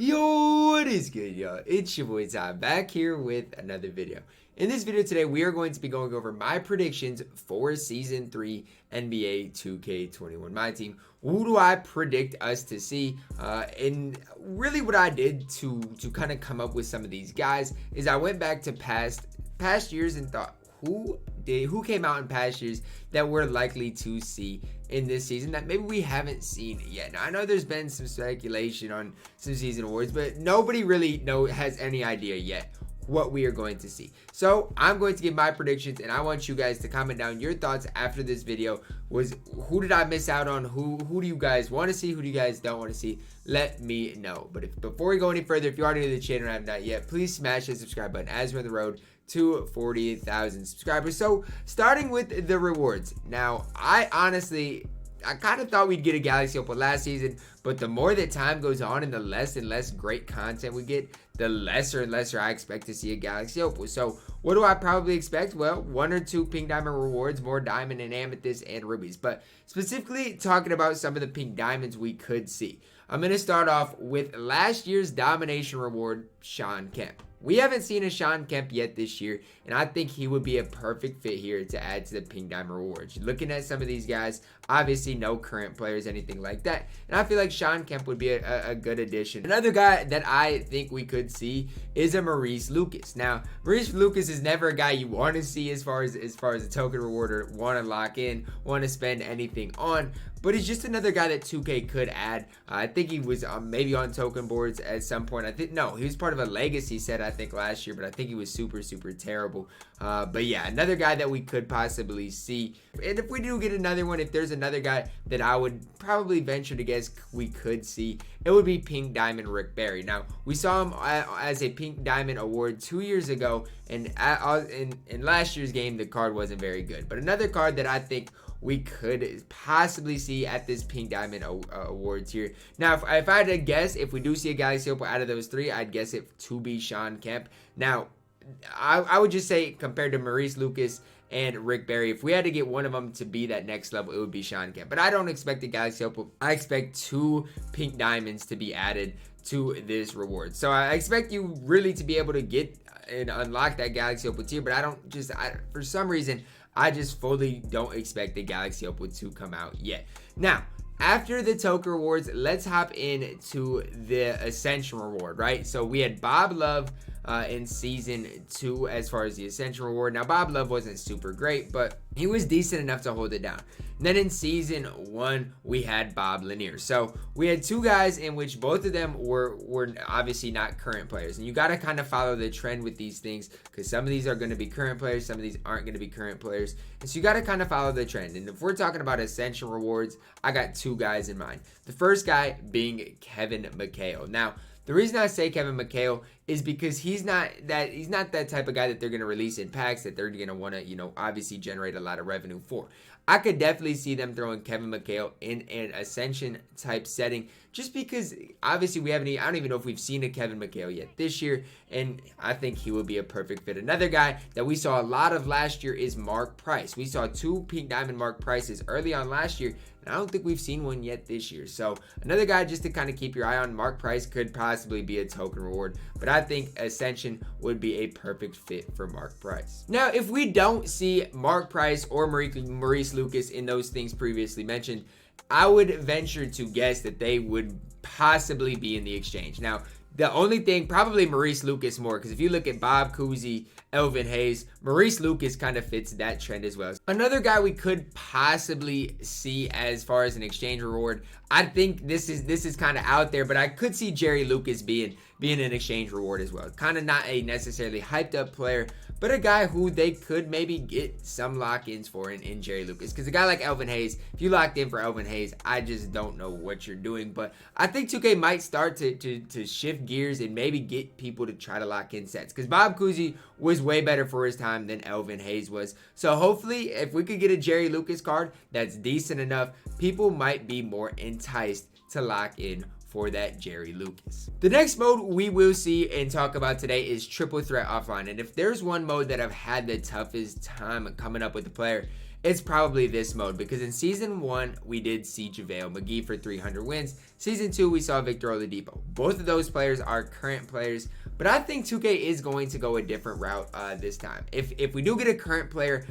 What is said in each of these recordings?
Yo, what is good, y'all? It's your boy Ty back here with another video. In this video today, we are going to be going over my predictions for Season 3 NBA 2K21 MyTEAM. Who do I predict us to see? And really what I did to kind of come up with some of these guys is I went back to past years and thought, who came out in past years that we're likely to see in this season that maybe we haven't seen yet. Now I know there's been some speculation on some season awards, but nobody really has any idea yet what we are going to see. So I'm going to give my predictions, and I want you guys to comment down your thoughts after this video. Was who did I miss out on? Who do you guys want to see? Who do you guys don't want to see? Let me know. But before we go any further, if you are new to the channel and have not yet, please smash the subscribe button as we're on the road to 40,000 subscribers. So starting with the rewards. Now I kind of thought we'd get a Galaxy Opal last season, but the more that time goes on and the less and less great content we get, the lesser and lesser I expect to see a Galaxy Opal. So what do I probably expect? Well, 1 or 2 pink diamond rewards, more diamond and amethyst and rubies. But specifically talking about some of the pink diamonds we could see. I'm going to start off with last year's domination reward, Shawn Kemp. We haven't seen a Shawn Kemp yet this year, and I think he would be a perfect fit here to add to the pink diamond rewards. Looking at some of these guys, obviously no current players, anything like that, and I feel like Shawn Kemp would be a good addition. Another guy that I think we could see is a Maurice Lucas. Now, Maurice Lucas is never a guy you want to see as far as a token reward or want to lock in, want to spend anything on, but he's just another guy that 2K could add. I think he was maybe on token boards at some point. No, he was part of a legacy set, I think, last year, but I think he was super terrible. But yeah, another guy that we could possibly see. And if we do get another one, if there's another guy that I would probably venture to guess we could see, it would be Pink Diamond Rick Barry. Now, we saw him as a Pink Diamond award 2 years ago, and in last year's game, the card wasn't very good. But another card that I think we could possibly see at this Pink Diamond Awards here. Now, if I had to guess, if we do see a Galaxy Opal out of those 3, I'd guess it to be Shawn Kemp. Now, I would just say compared to Maurice Lucas and Rick Barry, if we had to get one of them to be that next level, it would be Shawn Kemp. But I don't expect a Galaxy Opal. I expect 2 Pink Diamonds to be added to this reward. So I expect you really to be able to get and unlock that Galaxy Opal tier, but for some reason, I just fully don't expect the Galaxy Opal to come out yet. Now, after the token rewards, let's hop into the Ascension reward, right? So we had Bob Love in Season 2 as far as the Ascension reward. Now, Bob Love wasn't super great, but he was decent enough to hold it down. And then in Season 1, we had Bob Lanier. So we had 2 guys in which both of them were obviously not current players. And you got to kind of follow the trend with these things, because some of these are going to be current players, some of these aren't going to be current players. And so you got to kind of follow the trend. And if we're talking about Ascension rewards, I got 2 guys in mind. The first guy being Kevin McHale. Now, the reason I say Kevin McHale is because he's not that type of guy that they're going to release in packs that they're going to want to, obviously generate a lot of revenue for. I could definitely see them throwing Kevin McHale in an Ascension type setting, just because obviously I don't even know if we've seen a Kevin McHale yet this year, and I think he would be a perfect fit. Another guy that we saw a lot of last year is Mark Price. We saw 2 Pink Diamond Mark Prices early on last year, and I don't think we've seen one yet this year. So another guy just to kind of keep your eye on. Mark Price could possibly be a token reward, but I think Ascension would be a perfect fit for Mark Price. Now, if we don't see Mark Price or Maurice Lucas in those things previously mentioned, I would venture to guess that they would possibly be in the exchange. Now, the only thing, probably Maurice Lucas more, because if you look at Bob Cousy, Elvin Hayes, Maurice Lucas kind of fits that trend as well. Another guy we could possibly see as far as an exchange reward, I think this is kind of out there, but I could see Jerry Lucas being an exchange reward as well. Kind of not a necessarily hyped up player, but a guy who they could maybe get some lock-ins for in Jerry Lucas. Because a guy like Elvin Hayes, if you locked in for Elvin Hayes, I just don't know what you're doing. But I think 2K might start to shift gears and maybe get people to try to lock in sets. Because Bob Cousy was way better for his time than Elvin Hayes was. So hopefully, if we could get a Jerry Lucas card that's decent enough, people might be more enticed to lock in for that Jerry Lucas. The next mode we will see and talk about today is Triple Threat Offline. And if there's one mode that I've had the toughest time coming up with the player, it's probably this mode, because in Season 1, we did see JaVale McGee for 300 wins. Season 2, we saw Victor Oladipo. Both of those players are current players, but I think 2K is going to go a different route this time. If we do get a current player,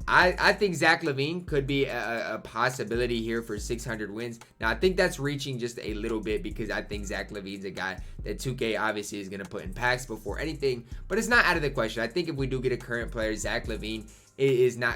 I think Zach LaVine could be a possibility here for 600 wins. Now, I think that's reaching just a little bit, because I think Zach LaVine's a guy that 2K obviously is going to put in packs before anything, but it's not out of the question. I think if we do get a current player, Zach LaVine is not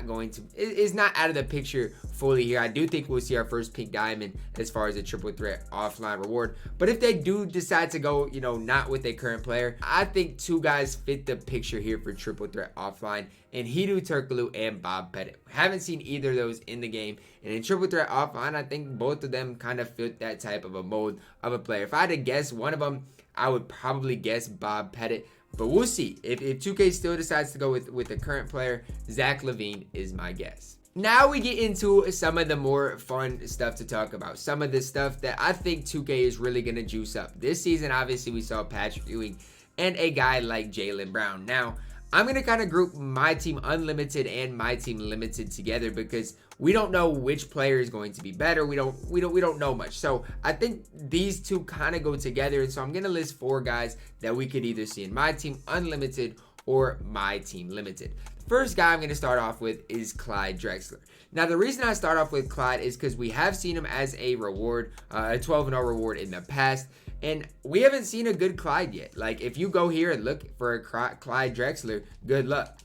out of the picture fully here. I do think we'll see our first pink diamond as far as a triple threat offline reward. But if they do decide to go, not with a current player, I think two guys fit the picture here for triple threat offline, and Hedo Turkoglu and Bob Pettit. Haven't seen either of those in the game, and in triple threat offline, I think both of them kind of fit that type of a mold of a player. If I had to guess one of them, I would probably guess Bob Pettit. But we'll see. If 2K still decides to go with the current player, Zach LaVine is my guess. Now we get into some of the more fun stuff to talk about. Some of the stuff that I think 2K is really going to juice up. This season, obviously, we saw Patrick Ewing and a guy like Jaylen Brown. Now, I'm going to kind of group MyTEAM Unlimited and MyTEAM Limited together, because we don't know which player is going to be better. We don't know much. So I think these two kind of go together. And so I'm going to list 4 guys that we could either see in MyTEAM Unlimited or MyTEAM Limited. First guy I'm going to start off with is Clyde Drexler. Now, the reason I start off with Clyde is because we have seen him as a reward, a 12-0 reward in the past, and we haven't seen a good Clyde yet. Like, if you go here and look for a Clyde Drexler, good luck.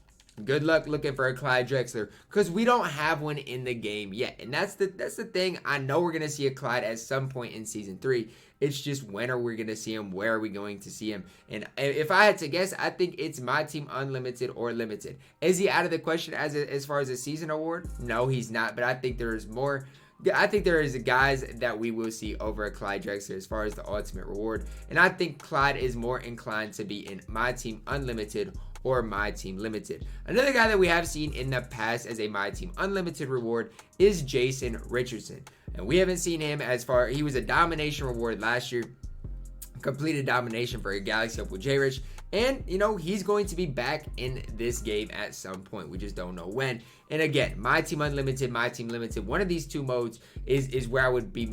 Good luck looking for a Clyde Drexler, because we don't have one in the game yet. And that's the thing. I know we're going to see a Clyde at some point in Season 3. It's just, when are we going to see him? Where are we going to see him? And if I had to guess, I think it's MyTEAM Unlimited or Limited. Is he out of the question as far as a season award? No, he's not. But I think there's more. I think there is guys that we will see over a Clyde Drexler as far as the ultimate reward. And I think Clyde is more inclined to be in MyTEAM Unlimited or MyTEAM Limited. Another guy that we have seen in the past as a MyTEAM Unlimited reward is Jason Richardson. And we haven't seen him he was a domination reward last year. Completed domination for a Galaxy Up with J-Rich. And, he's going to be back in this game at some point. We just don't know when. And again, MyTEAM Unlimited, MyTEAM Limited, one of these two modes is where I would be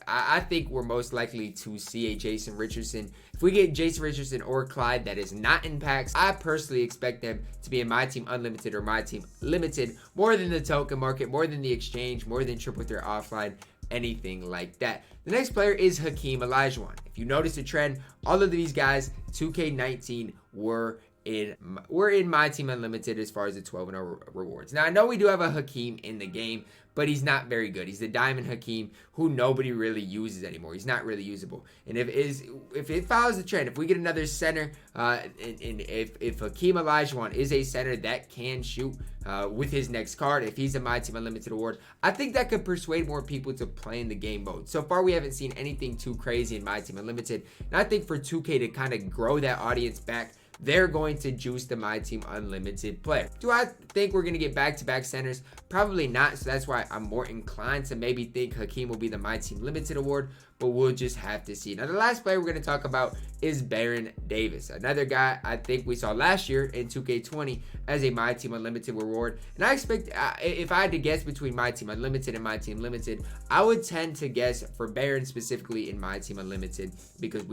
I think we're most likely to see a Jason Richardson. If we get Jason Richardson or Clyde that is not in packs, I personally expect them to be in MyTEAM Unlimited or MyTEAM Limited, more than the token market, more than the exchange, more than triple threat offline, anything like that. The next player is Hakeem Olajuwon. If you notice the trend, all of these guys, 2K19, were in MyTEAM Unlimited as far as the 12-0 rewards. Now, I know we do have a Hakeem in the game, but he's not very good. He's the Diamond Hakeem who nobody really uses anymore. He's not really usable. And if it follows the trend, if we get another center, and if Hakeem Olajuwon is a center that can shoot with his next card, if he's a MyTEAM Unlimited award, I think that could persuade more people to play in the game mode. So far, we haven't seen anything too crazy in MyTEAM Unlimited. And I think for 2K to kind of grow that audience back, they're going to juice the MyTEAM Unlimited player. Do I think we're going to get back-to-back centers? Probably not, so that's why I'm more inclined to maybe think Hakeem will be the MyTEAM Limited award, but we'll just have to see. Now, the last player we're going to talk about is Baron Davis, another guy I think we saw last year in 2K20 as a MyTEAM Unlimited reward. And I expect, if I had to guess between MyTEAM Unlimited and MyTEAM Limited, I would tend to guess for Baron specifically in MyTEAM Unlimited, because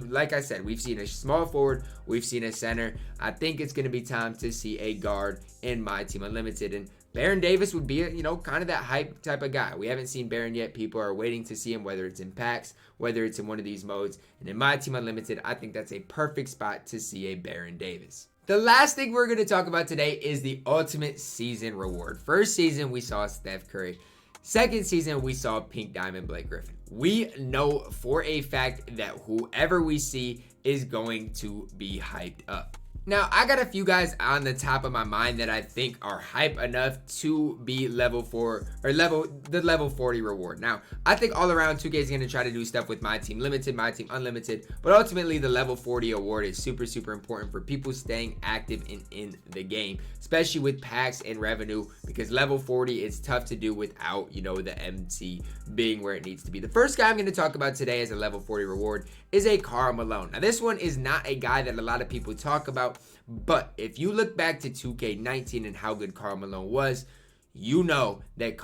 like I said, we've seen a small forward, we've seen a center. I think it's going to be time to see a guard in MyTEAM Unlimited, and Baron Davis would be, kind of that hype type of guy. We haven't seen Baron yet. People are waiting to see him, whether it's in packs, whether it's in one of these modes. And in MyTEAM Unlimited, I think that's a perfect spot to see a Baron Davis. The last thing we're going to talk about today is the Ultimate Season Reward. First season, we saw Steph Curry. Second season, we saw Pink Diamond Blake Griffin. We know for a fact that whoever we see is going to be hyped up. Now, I got a few guys on the top of my mind that I think are hype enough to be level 4 or the level 40 reward. Now, I think all around 2K is going to try to do stuff with MyTEAM Limited, MyTEAM Unlimited, but ultimately the level 40 award is super, super important for people staying active in the game, especially with packs and revenue, because level 40 is tough to do without, the MT being where it needs to be. The first guy I'm going to talk about today as a level 40 reward is a Karl Malone. Now, this one is not a guy that a lot of people talk about, but if you look back to 2K19 and how good Karl Malone was, you know that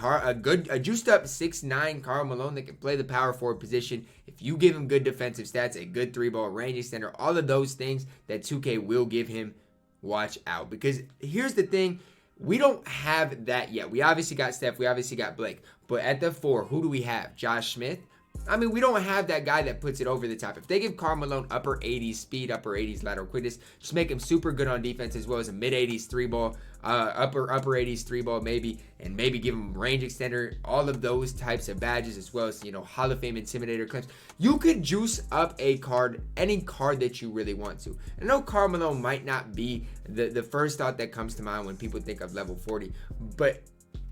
a juiced up 6'9" Karl Malone that can play the power forward position, if you give him good defensive stats, a good 3-ball range extender, all of those things that 2K will give him, watch out. Because here's the thing, we don't have that yet. We obviously got Steph, we obviously got Blake, but at the 4, who do we have? Josh Smith? I mean, we don't have that guy that puts it over the top. If they give Karl Malone upper 80s speed, upper 80s lateral quickness, just make him super good on defense as well as a mid 80s 3-ball, upper 80s 3-ball maybe, and maybe give him range extender, all of those types of badges as well as, Hall of Fame Intimidator clips. You could juice up a card, any card that you really want to. I know Karl Malone might not be the first thought that comes to mind when people think of level 40, but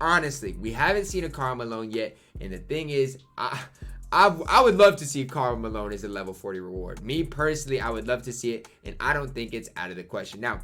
honestly, we haven't seen a Karl Malone yet, and the thing is, I would love to see Karl Malone as a level 40 reward. Me personally, I would love to see it, and I don't think it's out of the question. Now,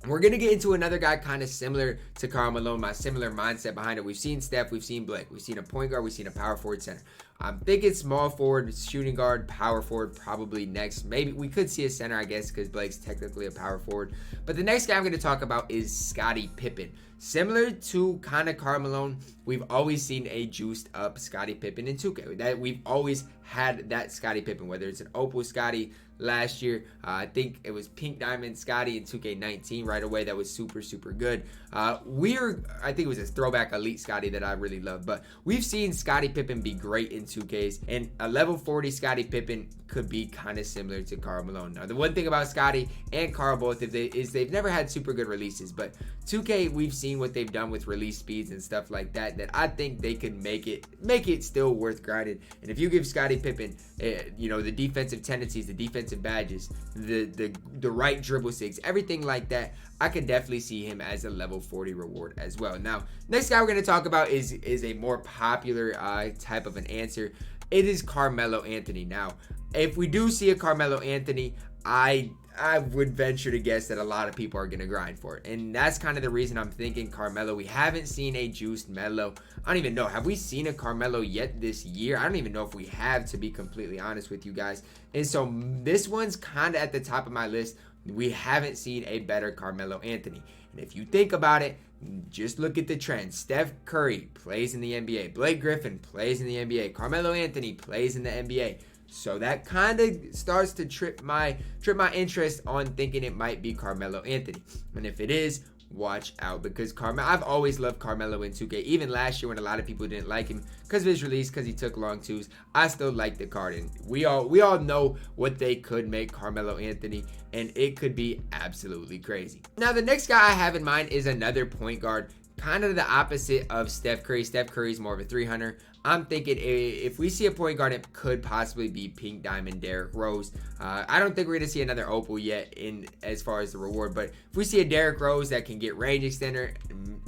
we're going to get into another guy kind of similar to Karl Malone, my similar mindset behind it. We've seen Steph, we've seen Blake, we've seen a point guard, we've seen a power forward center. I'm thinking small forward, shooting guard, power forward probably next. Maybe we could see a center, I guess, because Blake's technically a power forward. But the next guy I'm going to talk about is Scottie Pippen. Similar to kind of Karl Malone, we've always seen a juiced up Scottie Pippen in 2K. That we've always had that Scottie Pippen, whether it's an Opal Scottie last year. I think it was Pink Diamond Scottie in 2K19 right away. That was super, super good. I think it was a throwback Elite Scottie that I really love. But we've seen Scottie Pippen be great in 2Ks, and a level 40 Scottie Pippen could be kind of similar to Karl Malone. Now, the one thing about Scottie and Karl both is they've never had super good releases, but 2K, we've seen what they've done with release speeds and stuff like that I think they could make it still worth grinding. And if you give Scottie Pippen, the defensive tendencies, the defensive badges, the right dribble sigs, everything like that, I could definitely see him as a level 40 reward as well. Now, next guy we're going to talk about is a more popular type of an answer. It is Carmelo Anthony. Now, if we do see a Carmelo Anthony, I would venture to guess that a lot of people are going to grind for it. And that's kind of the reason I'm thinking Carmelo. We haven't seen a juiced Melo. I don't even know. Have we seen a Carmelo yet this year? I don't even know if we have, to be completely honest with you guys. And so this one's kind of at the top of my list. We haven't seen a better Carmelo Anthony. And if you think about it, just look at the trend. Steph Curry plays in the NBA. Blake Griffin plays in the NBA. Carmelo Anthony plays in the NBA. So that kind of starts to trip my interest on thinking it might be Carmelo Anthony. And if it is, watch out, because I've always loved Carmelo in 2K. Even last year when a lot of people didn't like him because of his release, because he took long twos, I still like the card. And we all know what they could make Carmelo Anthony, and it could be absolutely crazy. Now, the next guy I have in mind is another point guard, kind of the opposite of Steph Curry. Steph Curry's more of a 300. I'm thinking if we see a point guard, it could possibly be Pink Diamond Derrick Rose. I don't think we're going to see another Opal yet in as far as the reward, but if we see a Derrick Rose that can get range extender,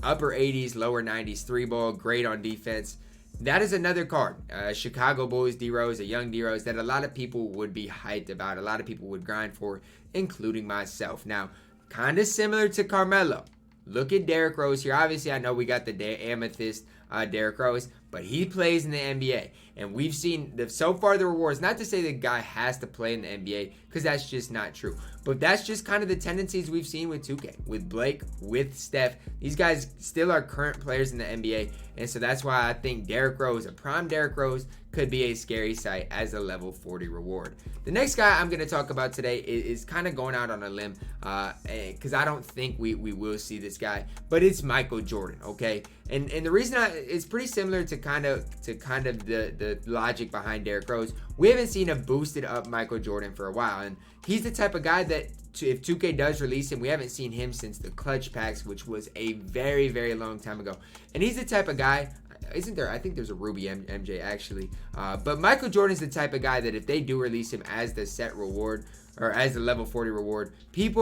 upper 80s, lower 90s, 3-ball, great on defense, that is another card. Chicago Bulls D-Rose, a young D-Rose that a lot of people would be hyped about, a lot of people would grind for, including myself. Now, kind of similar to Carmelo. Look at Derrick Rose here. Obviously, I know we got the Amethyst Derrick Rose, but he plays in the NBA. And we've seen so far the rewards, not to say the guy has to play in the NBA, because that's just not true. But that's just kind of the tendencies we've seen with 2K, with Blake, with Steph. These guys still are current players in the NBA. And so that's why I think Derrick Rose, a prime Derrick Rose, could be a scary sight as a level 40 reward. The next guy I'm going to talk about today is kind of going out on a limb, because I don't think we will see this guy, but it's Michael Jordan, okay? And the reason it's pretty similar to kind of the logic behind Derrick Rose. We haven't seen a boosted up Michael Jordan for a while, and he's the type of guy that if 2K does release him, we haven't seen him since the clutch packs, which was a very, very long time ago. And he's the type of guy, isn't there? I think there's a Ruby MJ actually. But Michael Jordan's the type of guy that if they do release him as the set reward, or as the level 40 reward, he's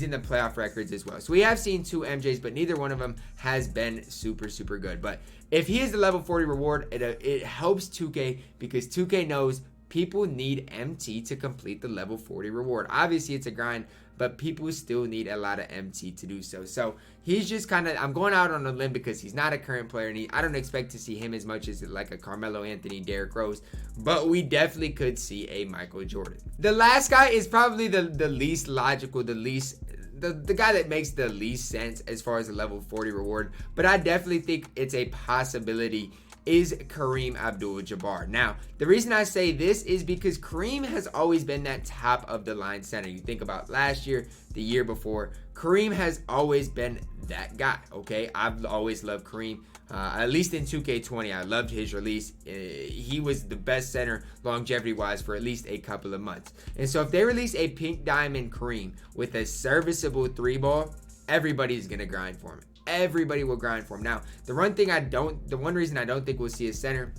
in the playoff records as well. So we have seen 2 MJs, but neither one of them has been super, super good. But if he is the level 40 reward, it helps 2K, because 2K knows people need MT to complete the level 40 reward. Obviously, it's a grind, but people still need a lot of MT to do so. So he's just kind of, I'm going out on a limb because he's not a current player, and I don't expect to see him as much as like a Carmelo Anthony, Derrick Rose, but we definitely could see a Michael Jordan. The last guy is probably the least logical, the least the guy that makes the least sense as far as a level 40 reward, but I definitely think it's a possibility, is Kareem Abdul-Jabbar. Now, the reason I say this is because Kareem has always been that top of the line center. You think about last year, the year before, Kareem has always been that guy, okay? I've always loved Kareem. At least in 2K20, I loved his release. He was the best center longevity-wise for at least a couple of months. And so if they release a pink diamond Kareem with a serviceable 3-ball, everybody's going to grind for him. Everybody will grind for him. Now, the one reason I don't think we'll see a center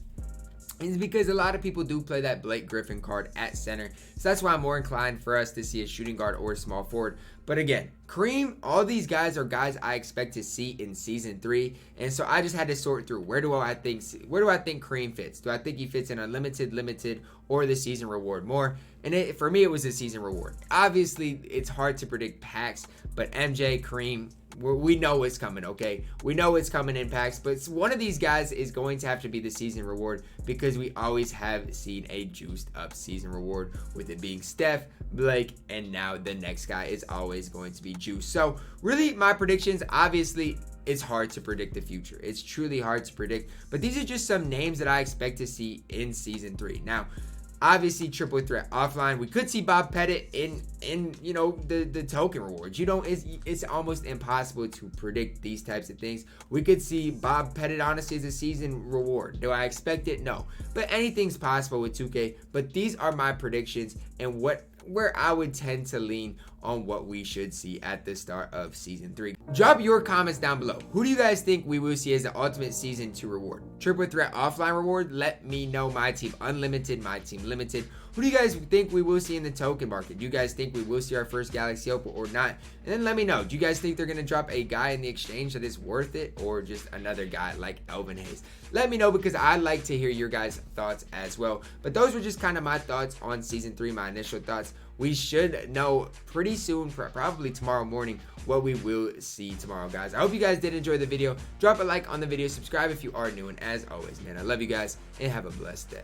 is because a lot of people do play that Blake Griffin card at center. So that's why I'm more inclined for us to see a shooting guard or a small forward. But again, Kareem, all these guys are guys I expect to see in season 3. And so I just had to sort through where do I think Kareem fits? Do I think he fits in unlimited, limited, or the season reward more? And for me, it was a season reward. Obviously, it's hard to predict packs, but MJ, Kareem, we know it's coming, okay? We know it's coming in packs, but one of these guys is going to have to be the season reward because we always have seen a juiced up season reward, with it being Steph, Blake, and now the next guy is always going to be juiced. So really, my predictions, obviously, it's hard to predict the future. It's truly hard to predict, but these are just some names that I expect to see in season 3. Now, obviously, triple threat offline, we could see Bob Pettit in you know, the token rewards. You know, it's almost impossible to predict these types of things. We could see Bob Pettit honestly as a season reward. Do I expect it? No, but anything's possible with 2K. But these are my predictions and where I would tend to lean on what we should see at the start of season 3. Drop your comments down below. Who do you guys think we will see as the ultimate season 2 reward? Triple threat offline reward? Let me know. My team unlimited, my team limited. Who do you guys think we will see in the token market? Do you guys think we will see our first Galaxy Opal or not? And then let me know. Do you guys think they're going to drop a guy in the exchange that is worth it, or just another guy like Elvin Hayes? Let me know, because I'd like to hear your guys' thoughts as well. But those were just kind of my thoughts on season 3, my initial thoughts. We should know pretty soon, probably tomorrow morning, what we will see tomorrow, guys. I hope you guys did enjoy the video. Drop a like on the video, subscribe if you are new, and as always, man, I love you guys, and have a blessed day.